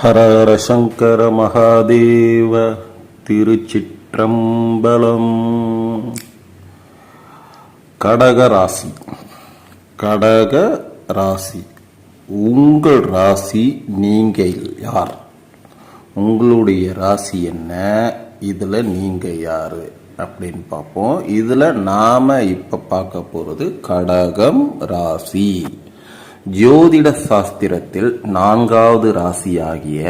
ஹர ஹர சங்கர மகாதேவ. திருச்சிற்றம்பலம். கடக ராசி. கடக ராசி உங்கள் ராசி. நீங்கள் யார்? உங்களுடைய ராசி என்ன? இதுல நீங்க யாரு அப்படின்னு பார்ப்போம். இதுல நாம இப்ப பார்க்க போறது கடகம் ராசி. ஜோதிட சாஸ்திரத்தில் 4வது ராசியாகிய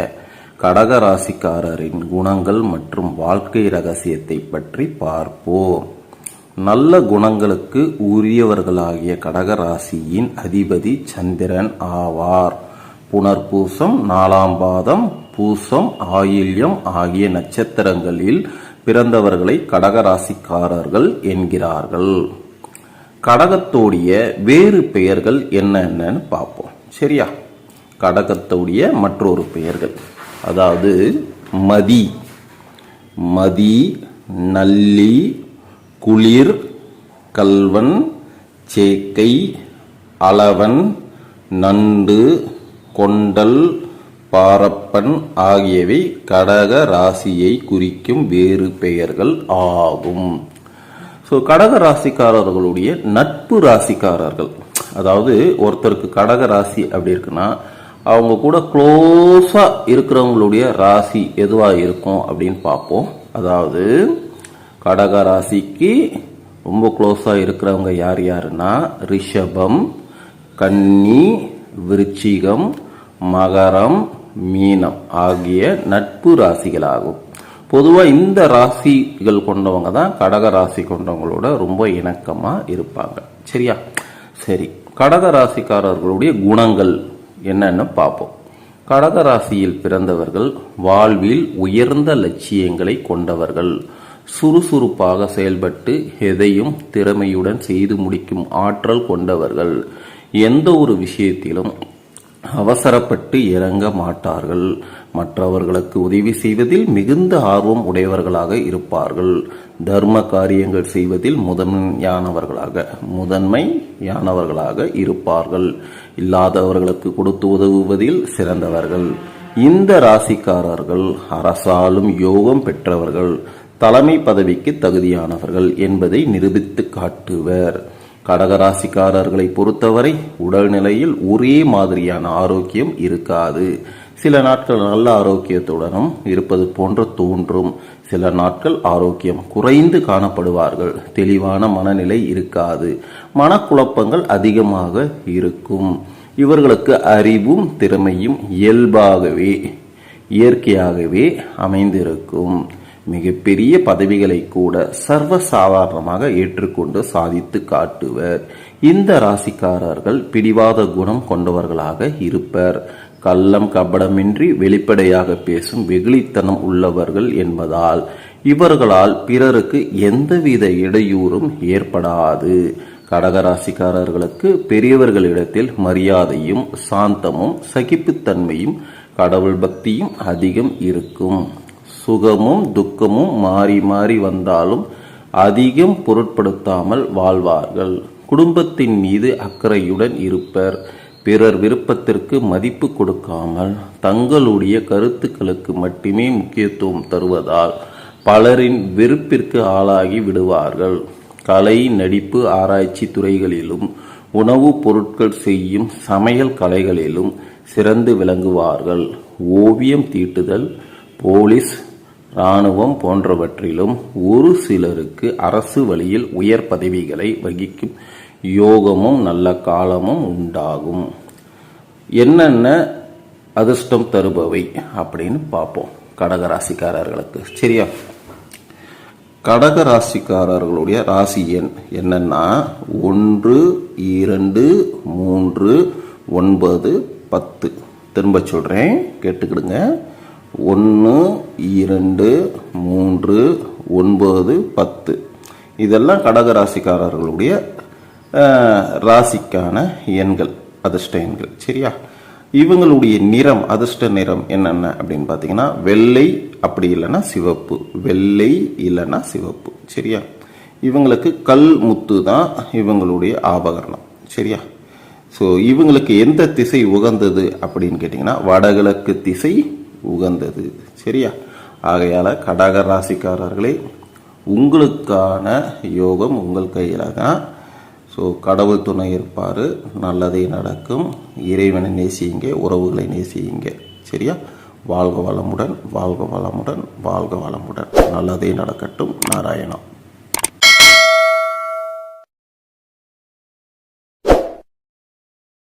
கடக ராசிக்காரரின் குணங்கள் மற்றும் வாழ்க்கை ரகசியத்தை பற்றி பார்ப்போம். நல்ல குணங்களுக்கு உரியவர்களாகிய கடக ராசியின் அதிபதி சந்திரன் ஆவார். புனர்பூசம், 4ஆம் பாதம், பூசம், ஆயில்யம் ஆகிய நட்சத்திரங்களில் பிறந்தவர்களை கடக ராசிக்காரர்கள் என்கிறார்கள். கடகத்தோடைய வேறு பெயர்கள் என்னென்னு பார்ப்போம். சரியா? கடகத்தோடைய மற்றொரு பெயர்கள், அதாவது மதி, மதி, நல்லி, குளிர், கல்வன், சேக்கை, அளவன், நண்டு, கொண்டல், பாரப்பன் ஆகியவை கடக ராசியை குறிக்கும் வேறு பெயர்கள் ஆகும். ஸோ கடக ராசிக்காரர்களுடைய நட்பு ராசிக்காரர்கள், அதாவது ஒருத்தருக்கு கடக ராசி அப்படி இருக்குன்னா அவங்க கூட க்ளோஸா இருக்கிறவங்களுடைய ராசி எதுவா இருக்கும் அப்படின்னு பார்ப்போம். அதாவது கடக ராசிக்கு ரொம்ப க்ளோஸா இருக்கிறவங்க யார் யாருன்னா ரிஷபம், கன்னி, விருச்சிகம், மகரம், மீனம் ஆகிய நட்பு ராசிகளாகும். பொதுவாக இந்த ராசிகள் கொண்டவங்க தான் கடக ராசி கொண்டவங்களோட ரொம்ப இணக்கமா இருப்பாங்க. சரியா? சரி, கடக ராசிக்காரர்களுடைய குணங்கள் என்னன்னு பார்ப்போம். கடக ராசியில் பிறந்தவர்கள் வாழ்வில் உயர்ந்த லட்சியங்களை கொண்டவர்கள். சுறுசுறுப்பாக செயல்பட்டு எதையும் திறமையுடன் செய்து முடிக்கும் ஆற்றல் கொண்டவர்கள். எந்த ஒரு விஷயத்திலும் அவசரப்பட்டு இறங்க மாட்டார்கள். மற்றவர்களுக்கு உதவி செய்வதில் மிகுந்த ஆர்வம் உடையவர்களாக இருப்பார்கள். தர்ம காரியங்கள் செய்வதில் முதன்மையானவர்களாக இருப்பார்கள். இல்லாதவர்களுக்கு கொடுத்து உதவுவதில் சிறந்தவர்கள். இந்த ராசிக்காரர்கள் அரசாலும் யோகம் பெற்றவர்கள், தலைமை பதவிக்கு தகுதியானவர்கள் என்பதை நிரூபித்து காட்டுவர். கடகராசிக்காரர்களை பொறுத்தவரை உடல்நிலையில் ஒரே மாதிரியான ஆரோக்கியம் இருக்காது. சில நாட்கள் நல்ல ஆரோக்கியத்துடனும் இருப்பது போன்று தோன்றும். சில நாட்கள் ஆரோக்கியம் குறைந்து காணப்படுவார்கள். தெளிவான மனநிலை இருக்காது. மனக்குழப்பங்கள் அதிகமாக இருக்கும். இவர்களுக்கு அறிவும் திறமையும் இயற்கையாகவே அமைந்திருக்கும். மிகப்பெரிய பதவிகளை கூட சர்வசாதாரணமாக ஏற்றுக்கொண்டு சாதித்து காட்டுவர். இந்த ராசிக்காரர்கள் பிடிவாத குணம் கொண்டவர்களாக இருப்பர். கள்ளம் கபடமின்றி வெளிப்படையாக பேசும் வெகுளித்தனம் உள்ளவர்கள் என்பதால் இவர்களால் பிறருக்கு எந்தவித இடையூறும் ஏற்படாது. கடகராசிக்காரர்களுக்கு பெரியவர்களிடத்தில் மரியாதையும் சாந்தமும் சகிப்புத்தன்மையும் கடவுள் பக்தியும் அதிகம் இருக்கும். சுகமும் துக்கமும் மாறி மாறி வந்தாலும் அதிகம் பொருட்படுத்தாமல் வாழ்வார்கள். குடும்பத்தின் மீது அக்கறையுடன் இருப்பர். பிறர் விருப்பத்திற்கு மதிப்பு கொடுக்காமல் தங்களுடைய கருத்துக்களுக்கு மட்டுமே முக்கியத்துவம் தருவதால் பலரின் வெறுப்பிற்கு ஆளாகி விடுவார்கள். கலை, நடிப்பு, ஆராய்ச்சி துறைகளிலும் உணவுப் பொருட்கள் செய்யும் சமையல் கலைகளிலும் சிறந்து விளங்குவார்கள். ஓவியம் தீட்டுதல், போலீஸ், இராணுவம் போன்றவற்றிலும் ஒரு சிலருக்கு அரசு வழியில் உயர் பதவிகளை வகிக்கும் யோகமும் நல்ல காலமும் உண்டாகும். என்னென்ன அதிர்ஷ்டம் தருபவை அப்படின்னு பார்ப்போம் கடகராசிக்காரர்களுக்கு. சரியா? கடகராசிக்காரர்களுடைய ராசி எண் என்னன்னா 1, 2, 3, 9, 10. திரும்ப சொல்றேன், கேட்டுக்கிடுங்க. 1, 2, 3, 9, 10. இதெல்லாம் கடகராசிக்காரர்களுடைய ராசிக்கான எண்கள், அதிர்ஷ்ட எண்கள். சரியா? இவங்களுடைய நிறம், அதிர்ஷ்ட நிறம் என்னென்ன அப்படின்னு பார்த்தீங்கன்னா வெள்ளை, அப்படி இல்லைன்னா சிவப்பு. வெள்ளை இல்லைன்னா சிவப்பு. சரியா? இவங்களுக்கு கல் முத்து தான் இவங்களுடைய ஆபகரணம். சரியா? ஸோ இவங்களுக்கு எந்த திசை உகந்தது அப்படின்னு கேட்டிங்கன்னா வடகிழக்கு திசை உகந்தது. சரியா? ஆகையால் கடக ராசிக்காரர்களே, உங்களுக்கான யோகம் உங்கள் கையில் தான். ஸோ கடவுள் துணை இருப்பார், நல்லதே நடக்கும். இறைவனை நேசியுங்க, உறவுகளை நேசியுங்க. சரியா? வாழ்க வளமுடன், வாழ்க வளமுடன், வாழ்க வளமுடன். நல்லதே நடக்கட்டும். நாராயணம்.